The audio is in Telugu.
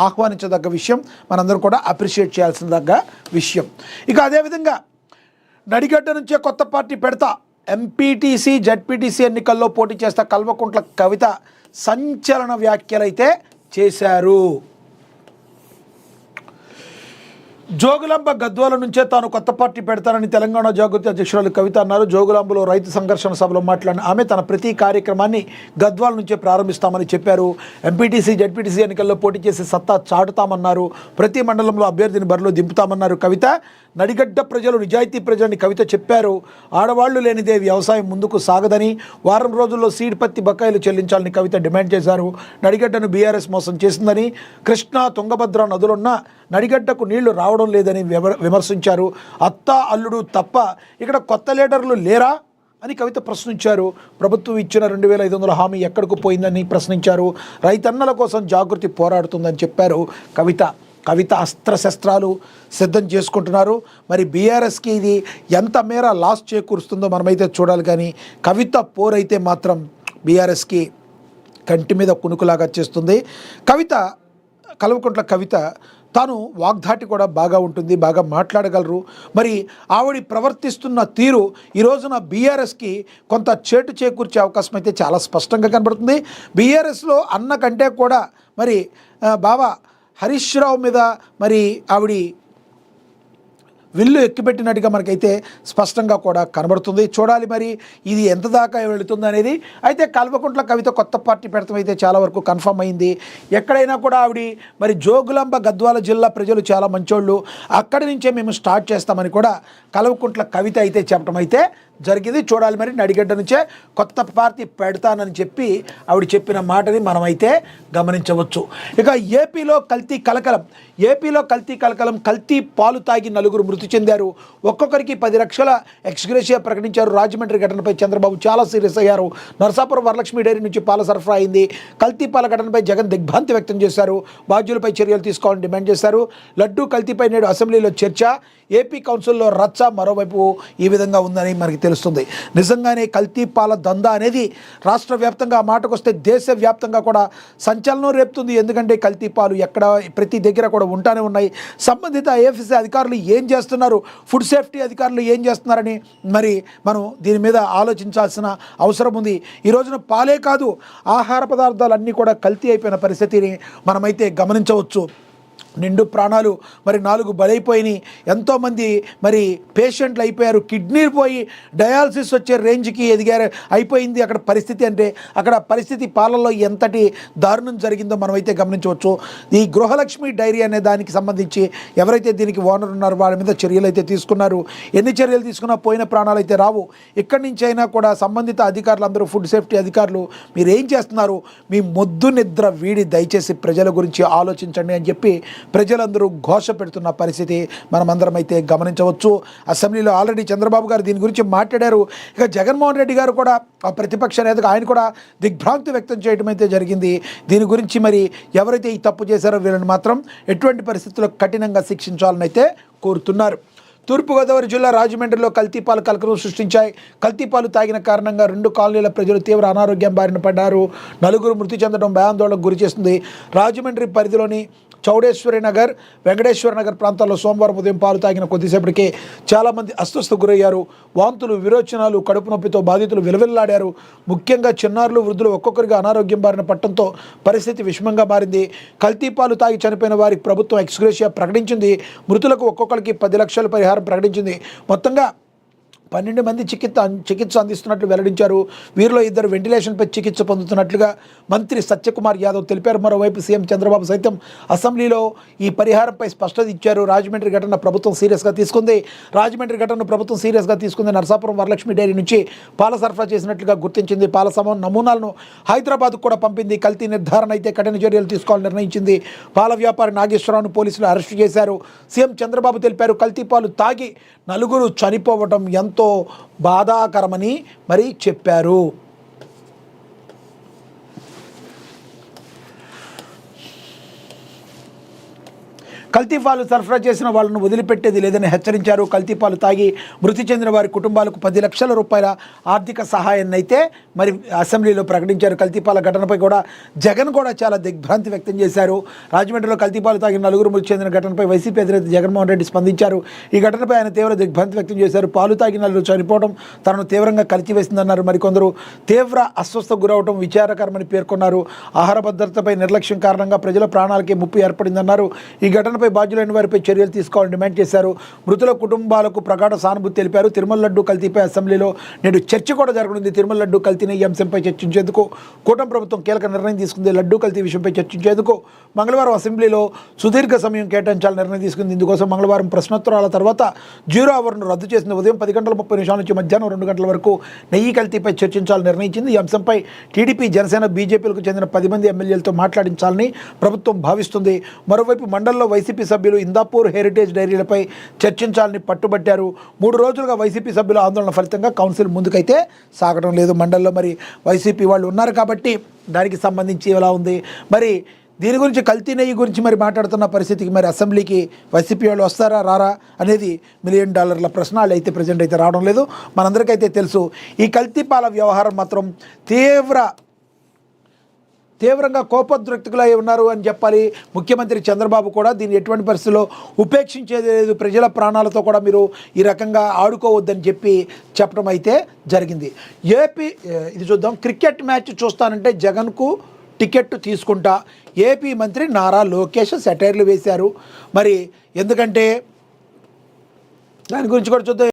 ఆహ్వానించదగ్గ విషయం, మనందరం కూడా అప్రిషియేట్ చేయాల్సిన విషయం. ఇక అదేవిధంగా నడిగడ్డ నుంచే కొత్త పార్టీ పెడతా, ఎంపీటీసీ జడ్పీటీసీ ఎన్నికల్లో పోటీ చేస్తా కల్వకుంట్ల కవిత సంచలన వ్యాఖ్యలైతే చేశారు. జోగులాంబ గద్వాల నుంచే తాను కొత్త పార్టీ పెడతానని తెలంగాణ జాగృతి అధ్యక్షురాలు కవిత అన్నారు. జోగులాంబలో రైతు సంఘర్షణ సభలో మాట్లాడిన ఆమె తన ప్రతి కార్యక్రమాన్ని గద్వాల నుంచే ప్రారంభిస్తామని చెప్పారు. ఎంపీటీసీ జడ్పీటీసీ ఎన్నికల్లో పోటీ చేసి సత్తా చాటుతామన్నారు. ప్రతి మండలంలో అభ్యర్థిని బరిలో దింపుతామన్నారు కవిత. నడిగడ్డ ప్రజలు నిజాయితీ ప్రజలని కవిత చెప్పారు. ఆడవాళ్లు లేనిదే వ్యవసాయం ముందుకు సాగదని, వారం రోజుల్లో సీడ్ పత్తి బకాయిలు చెల్లించాలని కవిత డిమాండ్ చేశారు. నడిగడ్డను బీఆర్ఎస్ మోసం చేసిందని, కృష్ణా తుంగభద్ర నదులున్న నడిగడ్డకు నీళ్లు రావడం లేదని విమర్శించారు. అత్త అల్లుడు తప్ప ఇక్కడ కొత్త లీడర్లు లేరా అని కవిత ప్రశ్నించారు. ప్రభుత్వం ఇచ్చిన 2500 హామీ ఎక్కడికి పోయిందని ప్రశ్నించారు. రైతన్నల కోసం జాగృతి పోరాడుతుందని చెప్పారు కవిత అస్త్రశస్త్రాలు సిద్ధం చేసుకుంటున్నారు. మరి బీఆర్ఎస్కి ఇది ఎంత మేర లాస్ చేకూరుస్తుందో మనమైతే చూడాలి. కానీ కవిత పోరైతే మాత్రం బీఆర్ఎస్కి కంటి మీద కునుకులాగా చేస్తుంది. కల్వకుంట్ల కవిత తాను వాగ్దాటి కూడా బాగా ఉంటుంది, బాగా మాట్లాడగలరు. మరి ఆవిడ ప్రవర్తిస్తున్న తీరు ఈ రోజున బీఆర్ఎస్కి కొంత చేటు చేకూర్చే అవకాశం అయితే చాలా స్పష్టంగా కనబడుతుంది. బీఆర్ఎస్లో అన్న కంటే కూడా మరి బాబా హరీష్ రావు మీద మరి ఆవిడ విల్లు ఎక్కిపెట్టినట్టుగా మనకైతే స్పష్టంగా కూడా కనబడుతుంది. చూడాలి మరి ఇది ఎంత దాకా వెళుతుంది అనేది. అయితే కల్వకుంట్ల కవిత కొత్త పార్టీ పెడతాం అయితే చాలా వరకు కన్ఫర్మ్ అయింది. ఎక్కడైనా కూడా ఆవిడ మరి జోగులాంబ గద్వాల జిల్లా ప్రజలు చాలా మంచోళ్ళు, అక్కడి నుంచే మేము స్టార్ట్ చేస్తామని కూడా కల్వకుంట్ల కవిత అయితే చెప్పడం అయితే జరిగింది. చూడాలి మరి నడిగడ్డ నుంచే కొత్త పార్టీ పెడతానని చెప్పి ఆవిడ చెప్పిన మాటని మనమైతే గమనించవచ్చు. ఇక ఏపీలో కల్తీ కలకలం, కల్తీ పాలు తాగి 9 మృతి చెందారు. ఒక్కొక్కరికి 10 లక్షల ఎక్స్గ్రేషియా ప్రకటించారు. రాజమండ్రి ఘటనపై చంద్రబాబు చాలా సీరియస్ అయ్యారు. నరసాపురం వరలక్ష్మి డైరీ నుంచి పాల సరఫరా అయింది. కల్తీ పాల ఘటనపై జగన్ దిగ్భ్రాంతి వ్యక్తం చేశారు. బాధ్యులపై చర్యలు తీసుకోవాలని డిమాండ్ చేశారు. లడ్డూ కల్తీపై నేడు అసెంబ్లీలో చర్చ, ఏపీ కౌన్సిల్లో రచ్చ మరోవైపు ఈ విధంగా ఉందని మనకి తెలుస్తుంది. నిజంగానే కల్తీ పాల దందా అనేది రాష్ట్ర వ్యాప్తంగా మాటకొస్తే దేశవ్యాప్తంగా కూడా సంచలనం రేపుతుంది. ఎందుకంటే కల్తీ పాలు ఎక్కడ ప్రతి దగ్గర కూడా ఉంటానే ఉన్నాయి. సంబంధిత ఏఎఫ్సీ అధికారులు ఏం చేస్తున్నారు, ఫుడ్ సేఫ్టీ అధికారులు ఏం చేస్తున్నారని మరి మనం దీని మీద ఆలోచించాల్సిన అవసరం ఉంది. ఈ రోజున పాలే కాదు, ఆహార పదార్థాలన్నీ కూడా కల్తీ అయిపోయిన పరిస్థితిని మనమైతే గమనించవచ్చు. నిండు ప్రాణాలు మరి 4 బలైపోయినాయి. ఎంతోమంది మరి పేషెంట్లు అయిపోయారు. కిడ్నీలు పోయి డయాలసిస్ వచ్చే రేంజ్కి అయిపోయింది అక్కడ పరిస్థితి. అంటే అక్కడ పరిస్థితి పాలల్లో ఎంతటి దారుణం జరిగిందో మనమైతే గమనించవచ్చు. ఈ గృహలక్ష్మి డైరీ అనే దానికి సంబంధించి ఎవరైతే దీనికి ఓనర్ ఉన్నారో వాళ్ళ మీద చర్యలు అయితే తీసుకున్నారు. ఎన్ని చర్యలు తీసుకున్నా పోయిన ప్రాణాలు అయితే రావు. ఇక్కడి నుంచి అయినా కూడా సంబంధిత అధికారులు అందరూ ఫుడ్ సేఫ్టీ అధికారులు మీరు ఏం చేస్తున్నారు, మీ మొద్దు నిద్ర వీడి దయచేసి ప్రజల గురించి ఆలోచించండి అని చెప్పి ప్రజలందరూ ఘోష పెడుతున్న పరిస్థితి మనమందరం అయితే గమనించవచ్చు. అసెంబ్లీలో ఆల్రెడీ చంద్రబాబు గారు దీని గురించి మాట్లాడారు. ఇక జగన్మోహన్ రెడ్డి గారు కూడా ఆ ప్రతిపక్ష నేతగా ఆయన కూడా దిగ్భ్రాంతి వ్యక్తం చేయడం అయితే జరిగింది. దీని గురించి మరి ఎవరైతే ఈ తప్పు చేశారో వీళ్ళని మాత్రం ఎటువంటి పరిస్థితుల్లో కఠినంగా శిక్షించాలని అయితే కోరుతున్నారు. తూర్పుగోదావరి జిల్లా రాజమండ్రిలో కల్తీపాలు కలకలం సృష్టించాయి. కల్తీపాలు తాగిన కారణంగా 2 కాలనీల ప్రజలు తీవ్ర అనారోగ్యం బారిన పడ్డారు. 9 మృతి చెందడం భయాందోళనకు గురి చేస్తుంది. రాజమండ్రి పరిధిలోని చౌడేశ్వరి నగర్, వెంకటేశ్వర నగర్ ప్రాంతాల్లో సోమవారం ఉదయం పాలు తాగిన కొద్దిసేపటికే చాలామంది అస్వస్థకు గురయ్యారు. వాంతులు, విరోచనాలు, కడుపు నొప్పితో బాధితులు విలవిల్లాడారు. ముఖ్యంగా చిన్నారులు, వృద్ధులు ఒక్కొక్కరిగా అనారోగ్యం బారిన పట్టడంతో పరిస్థితి విషమంగా మారింది. కల్తీపాలు తాగి చనిపోయిన వారికి ప్రభుత్వం ఎక్స్గ్రేషియా ప్రకటించింది. మృతులకు ఒక్కొక్కరికి 10 లక్షల పరిహారం ప్రకటించింది. మొత్తంగా 12 మంది చికిత్స అందిస్తున్నట్లు వెల్లడించారు. వీరిలో 2 వెంటిలేషన్పై చికిత్స పొందుతున్నట్లుగా మంత్రి సత్యకుమార్ యాదవ్ తెలిపారు. మరోవైపు సీఎం చంద్రబాబు సైతం అసెంబ్లీలో ఈ పరిహారంపై స్పష్టత ఇచ్చారు. రాజమండ్రి ఘటన ప్రభుత్వం సీరియస్గా తీసుకుంది. నరసాపురం వరలక్ష్మి డైరీ నుంచి పాల సరఫరా చేసినట్లుగా గుర్తించింది. పాల నమూనాలను హైదరాబాద్కు కూడా పంపింది. కల్తీ నిర్ధారణ అయితే కఠిన చర్యలు తీసుకోవాలని నిర్ణయించింది. పాల వ్యాపారి నాగేశ్వరరావును పోలీసులు అరెస్టు చేశారు. సీఎం చంద్రబాబు తెలిపారు, కల్తీ పాలు తాగి 9 చనిపోవడం ఎంతో బాధాకరమని మరి చెప్పారు. కల్తీ పాలు సరఫరా చేసిన వాళ్ళను వదిలిపెట్టేది లేదని హెచ్చరించారు. కల్తీ పాలు తాగి మృతి చెందిన వారి కుటుంబాలకు 10 లక్షల రూపాయల ఆర్థిక సహాయాన్ని అయితే మరి అసెంబ్లీలో ప్రకటించారు. కల్తీ పాల ఘటనపై కూడా జగన్ కూడా చాలా దిగ్భ్రాంతి వ్యక్తం చేశారు. రాజమండ్రిలో కల్తీ పాలు తాగిన 9 మృతి చెందిన ఘటనపై వైసీపీ అధినేత జగన్మోహన్ రెడ్డి స్పందించారు. ఈ ఘటనపై ఆయన తీవ్ర దిగ్భ్రాంతి వ్యక్తం చేశారు. పాలు తాగిన 9 చనిపోవడం తనను తీవ్రంగా కలిచివేసిందన్నారు. మరికొందరు తీవ్ర అస్వస్థకు గురవడం విచారకరమని పేర్కొన్నారు. ఆహార భద్రతపై నిర్లక్ష్యం కారణంగా ప్రజల ప్రాణాలకే ముప్పు ఏర్పడిందన్నారు. ఈ ఘటనపై బాధ్యులైన వారిపై చర్యలు తీసుకోవాలని డిమాండ్ చేశారు. మృతుల కుటుంబాలకు ప్రగాఢ సానుభూతి తెలిపారు. తిరుమల లడ్డు కల్తీపై అసెంబ్లీలో నేడు చర్చ కూడా జరగనుంది. తిరుమల లడ్డు కల్తీని ఈ అంశంపై చర్చించేందుకు కూటమి ప్రభుత్వం కీలక నిర్ణయం తీసుకుంది. లడ్డు కల్తీ విషయంపై చర్చించేందుకు మంగళవారం అసెంబ్లీలో సుదీర్ఘ సమయం కేటాయించాలని నిర్ణయం తీసుకుంది. ఇందుకోసం మంగళవారం ప్రశ్నోత్తరాల తర్వాత 0 అవర్ను రద్దు చేసింది. ఉదయం 10:30 నుంచి మధ్యాహ్నం 2 గంటల వరకు నెయ్యి కల్తీపై చర్చించాలని నిర్ణయించింది. ఈ అంశంపై టీడీపీ, జనసేన, బీజేపీలకు చెందిన 10 మంది ఎమ్మెల్యేలతో మాట్లాడించాలని ప్రభుత్వం భావిస్తుంది. మరోవైపు మండలంలో వైసీపీ సభ్యులు ఇందాపూర్ హెరిటేజ్ డైరీలపై చర్చించాలని పట్టుబట్టారు. 3 రోజులుగా వైసీపీ సభ్యుల ఆందోళన ఫలితంగా కౌన్సిల్ ముందుకైతే సాగడం లేదు. మండలంలో మరి వైసీపీ వాళ్ళు ఉన్నారు కాబట్టి దానికి సంబంధించి ఎలా ఉంది మరి దీని గురించి, కల్తీ నెయ్యి గురించి మరి మాట్లాడుతున్న పరిస్థితికి మరి అసెంబ్లీకి వైసీపీ వాళ్ళు వస్తారా రారా అనేది $1 మిలియన్ ప్రశ్నలు అయితే ప్రజెంట్ అయితే రావడం లేదు. మనందరికైతే తెలుసు ఈ కల్తీ పాల వ్యవహారం మాత్రం తీవ్రంగా కోపోద్రిక్తులై ఉన్నారు అని చెప్పాలి. ముఖ్యమంత్రి చంద్రబాబు కూడా దీన్ని ఎటువంటి పరిస్థితుల్లో ఉపేక్షించేది లేదు. ప్రజల ప్రాణాలతో కూడా మీరు ఈ రకంగా ఆడుకోవద్దని చెప్పడం అయితే జరిగింది. ఇది చూద్దాం. క్రికెట్ మ్యాచ్ చూస్తానంటే జగన్కు టికెట్ తీసుకుంటా ఏపీ మంత్రి నారా లోకేష్ సెటైర్లు వేశారు. మరి ఎందుకంటే దాని గురించి కూడా చూద్దాం.